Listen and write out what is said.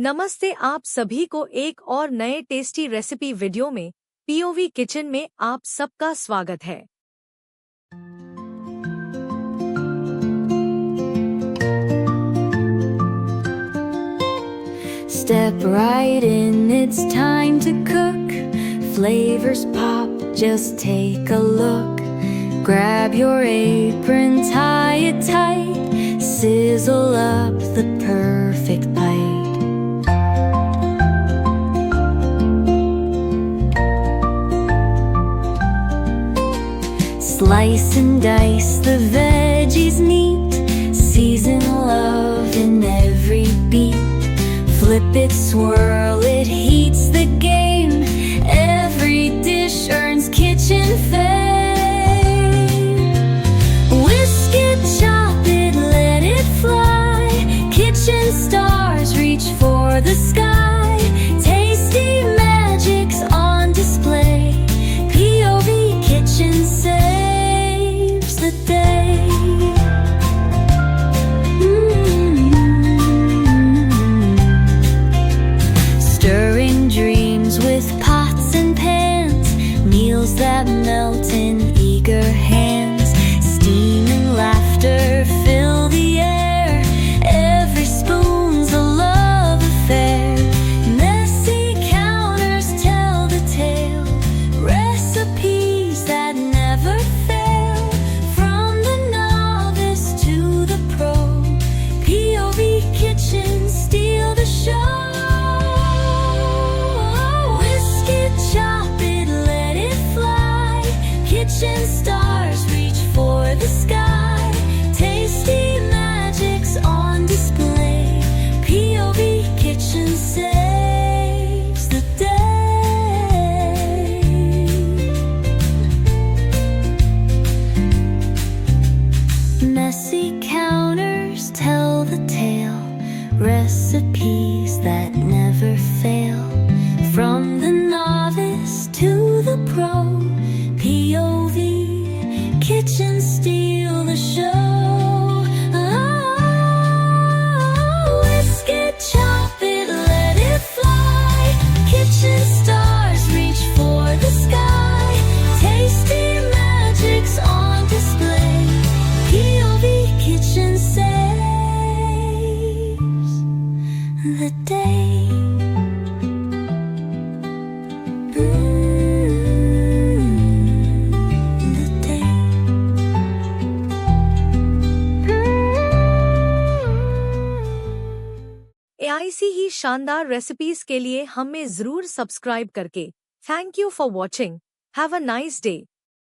नमस्ते, आप सभी को एक और नए टेस्टी रेसिपी वीडियो में पीओवी किचन में आप सबका स्वागत है। Step right in, it's time to cook. Flavors pop, just take a look. Grab your apron, tie it tight. Sizzle up the perfect bite. Slice and dice the veggies neat. Season love in every beat. Flip it, swirl it, heats the game. Every dish earns kitchen fame. Whisk it, chop it, let it fly. Kitchen stars reach for the sky. Tasty magics on display. POV Kitchen saves the day. Stirring dreams with pots and pans. Meals that melt in eager hands. Steam and laughter fill the air. Every spoon's a love affair. Messy counters tell the tale. Recipes that never fail. From the novice to the pro. POV Kitchen steal the show. Whisk it, chop it, let it fly. Kitchen stars reach for the sky. Tasty magics on display. POV Kitchen saves the day. Messy counters tell the tale. Recipes that never fail. From the novice to the pro. POV Kitchen steal the show. Whisk it, chop it, let it fly. Kitchen stars reach for the sky. Tasty magics on display. POV Kitchen saves the day. The day. ऐसी ही शानदार recipes के लिए हमें जरूर subscribe करके। Thank you for watching. Have a nice day.